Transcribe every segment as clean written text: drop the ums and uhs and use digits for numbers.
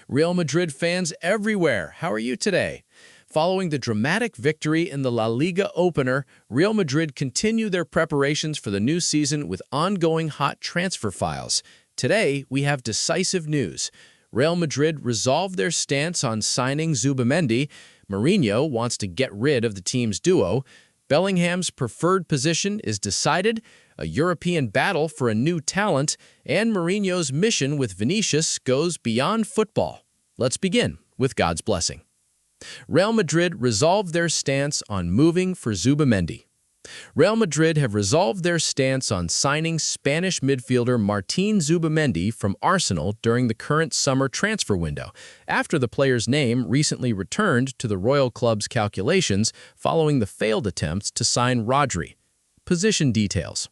Real Madrid fans everywhere, how are you today? Following the dramatic victory in the La Liga opener, Real Madrid continue their preparations for the new season with ongoing hot transfer files. Today, we have decisive news. Real Madrid resolved their stance on signing Zubimendi. Mourinho wants to get rid of the team's duo. Bellingham's preferred position is decided, a European battle for a new talent, and Mourinho's mission with Vinicius goes beyond football. Let's begin with God's blessing. Real Madrid resolved their stance on moving for Zubimendi. Real Madrid have resolved their stance on signing Spanish midfielder Martin Zubimendi from Arsenal during the current summer transfer window, after the player's name recently returned to the Royal Club's calculations following the failed attempts to sign Rodri. Position details.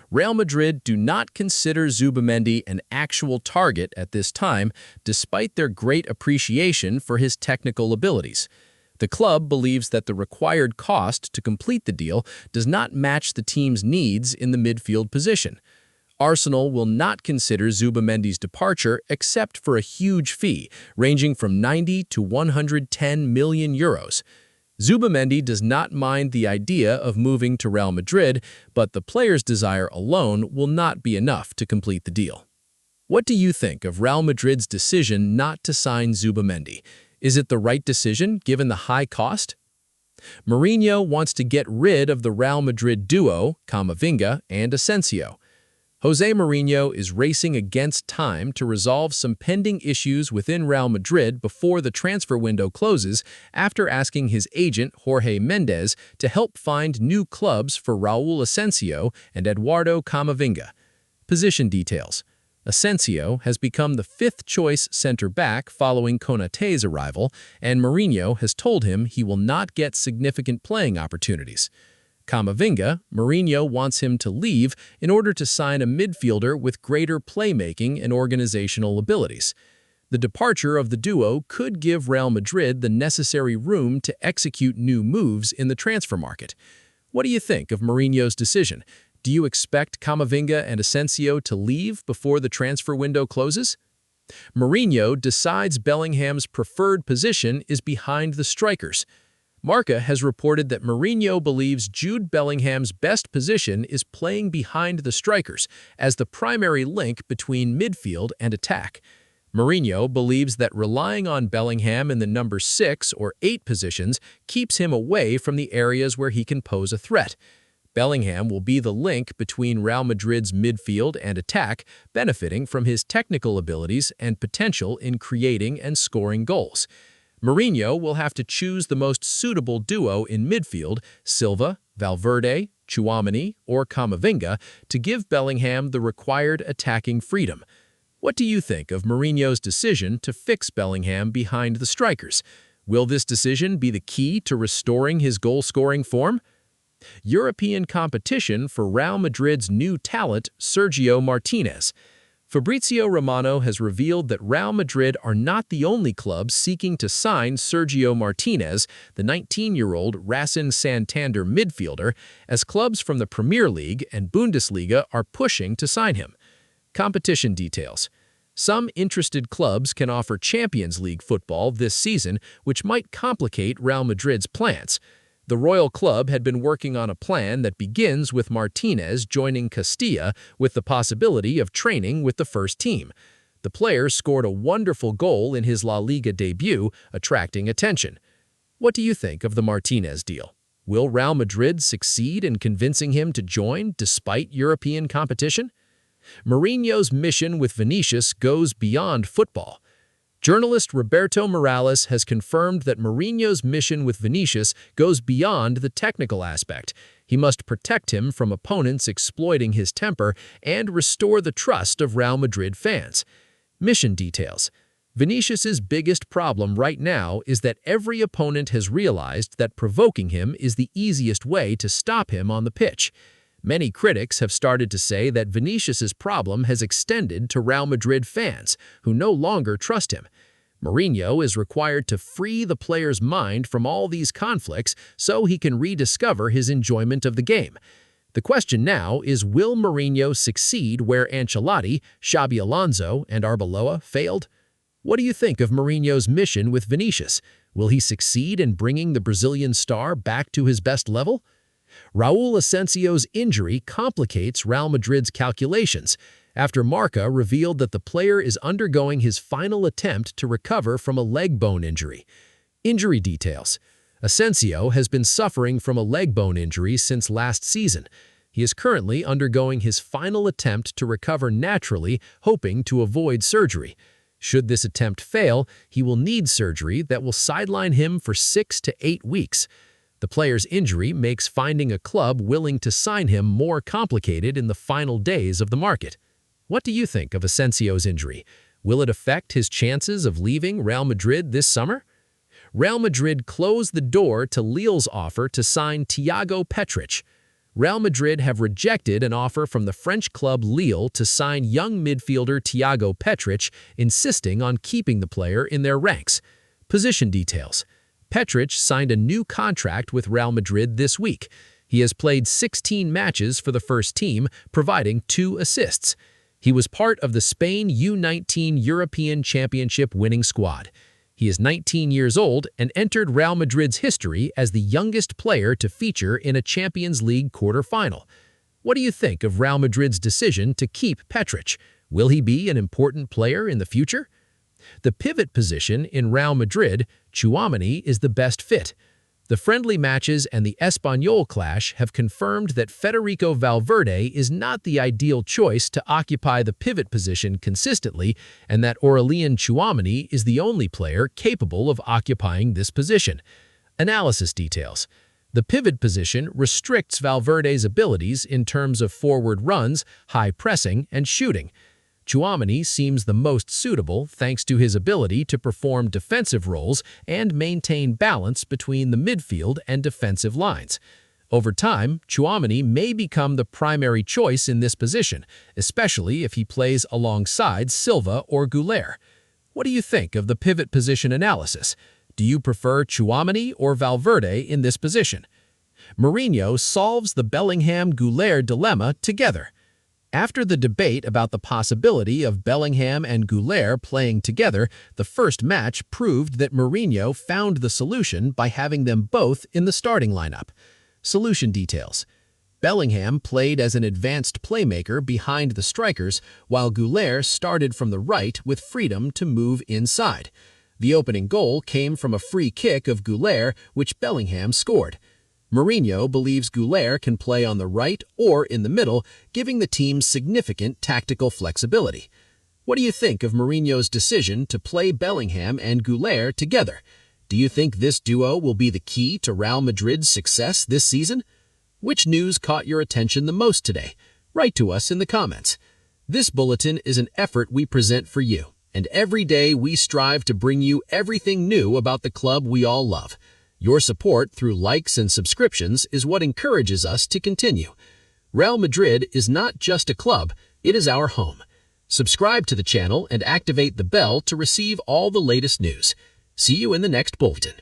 Real Madrid do not consider Zubimendi an actual target at this time, despite their great appreciation for his technical abilities. The club believes that the required cost to complete the deal does not match the team's needs in the midfield position. Arsenal will not consider Zubimendi's departure except for a huge fee, ranging from 90 to 110 million euros. Zubimendi does not mind the idea of moving to Real Madrid, but the player's desire alone will not be enough to complete the deal. What do you think of Real Madrid's decision not to sign Zubimendi? Is it the right decision given the high cost? Mourinho wants to get rid of the Real Madrid duo, Camavinga and Asensio. Jose Mourinho is racing against time to resolve some pending issues within Real Madrid before the transfer window closes, after asking his agent Jorge Mendes to help find new clubs for Raul Asensio and Eduardo Camavinga. Position details. Asensio has become the fifth-choice center-back following Konaté's arrival, and Mourinho has told him he will not get significant playing opportunities. Camavinga, Mourinho wants him to leave in order to sign a midfielder with greater playmaking and organizational abilities. The departure of the duo could give Real Madrid the necessary room to execute new moves in the transfer market. What do you think of Mourinho's decision? Do you expect Camavinga and Asensio to leave before the transfer window closes? Mourinho decides Bellingham's preferred position is behind the strikers. Marca has reported that Mourinho believes Jude Bellingham's best position is playing behind the strikers, as the primary link between midfield and attack. Mourinho believes that relying on Bellingham in the number 6 or 8 positions keeps him away from the areas where he can pose a threat. Bellingham will be the link between Real Madrid's midfield and attack, benefiting from his technical abilities and potential in creating and scoring goals. Mourinho will have to choose the most suitable duo in midfield, Silva, Valverde, Tchouaméni, or Camavinga, to give Bellingham the required attacking freedom. What do you think of Mourinho's decision to fix Bellingham behind the strikers? Will this decision be the key to restoring his goal-scoring form? European competition for Real Madrid's new talent, Sergio Martinez. Fabrizio Romano has revealed that Real Madrid are not the only club seeking to sign Sergio Martinez, the 19-year-old Racing Santander midfielder, as clubs from the Premier League and Bundesliga are pushing to sign him. Competition details. Some interested clubs can offer Champions League football this season, which might complicate Real Madrid's plans. The Royal Club had been working on a plan that begins with Martinez joining Castilla with the possibility of training with the first team. The player scored a wonderful goal in his La Liga debut, attracting attention. What do you think of the Martinez deal? Will Real Madrid succeed in convincing him to join despite European competition? Mourinho's mission with Vinicius goes beyond football. Journalist Roberto Morales has confirmed that Mourinho's mission with Vinicius goes beyond the technical aspect. He must protect him from opponents exploiting his temper and restore the trust of Real Madrid fans. Mission details. Vinicius's biggest problem right now is that every opponent has realized that provoking him is the easiest way to stop him on the pitch. Many critics have started to say that Vinicius's problem has extended to Real Madrid fans, who no longer trust him. Mourinho is required to free the player's mind from all these conflicts so he can rediscover his enjoyment of the game. The question now is, will Mourinho succeed where Ancelotti, Xabi Alonso, and Arbeloa failed? What do you think of Mourinho's mission with Vinicius? Will he succeed in bringing the Brazilian star back to his best level? Raul Asensio's injury complicates Real Madrid's calculations after Marca revealed that the player is undergoing his final attempt to recover from a leg bone injury. Injury details. Asensio has been suffering from a leg bone injury since last season. He is currently undergoing his final attempt to recover naturally, hoping to avoid surgery. Should this attempt fail, he will need surgery that will sideline him for 6 to 8 weeks. The player's injury makes finding a club willing to sign him more complicated in the final days of the market. What do you think of Asensio's injury? Will it affect his chances of leaving Real Madrid this summer? Real Madrid closed the door to Lille's offer to sign Thiago Petric. Real Madrid have rejected an offer from the French club Lille to sign young midfielder Thiago Petric, insisting on keeping the player in their ranks. Position details. Petric signed a new contract with Real Madrid this week. He has played 16 matches for the first team, providing 2 assists. He was part of the Spain U19 European Championship winning squad. He is 19 years old and entered Real Madrid's history as the youngest player to feature in a Champions League quarter-final. What do you think of Real Madrid's decision to keep Petric? Will he be an important player in the future? The pivot position in Real Madrid, Tchouaméni, is the best fit. The friendly matches and the Espanyol clash have confirmed that Federico Valverde is not the ideal choice to occupy the pivot position consistently, and that Aurélien Tchouaméni is the only player capable of occupying this position. Analysis details. The pivot position restricts Valverde's abilities in terms of forward runs, high pressing, and shooting. Tchouaméni seems the most suitable thanks to his ability to perform defensive roles and maintain balance between the midfield and defensive lines. Over time, Tchouaméni may become the primary choice in this position, especially if he plays alongside Silva or Güler. What do you think of the pivot position analysis? Do you prefer Tchouaméni or Valverde in this position? Mourinho solves the Bellingham-Güler dilemma together. After the debate about the possibility of Bellingham and Güler playing together, the first match proved that Mourinho found the solution by having them both in the starting lineup. Solution details. Bellingham played as an advanced playmaker behind the strikers, while Güler started from the right with freedom to move inside. The opening goal came from a free kick of Güler, which Bellingham scored. Mourinho believes Güler can play on the right or in the middle, giving the team significant tactical flexibility. What do you think of Mourinho's decision to play Bellingham and Güler together? Do you think this duo will be the key to Real Madrid's success this season? Which news caught your attention the most today? Write to us in the comments. This bulletin is an effort we present for you, and every day we strive to bring you everything new about the club we all love. Your support through likes and subscriptions is what encourages us to continue. Real Madrid is not just a club, it is our home. Subscribe to the channel and activate the bell to receive all the latest news. See you in the next bulletin.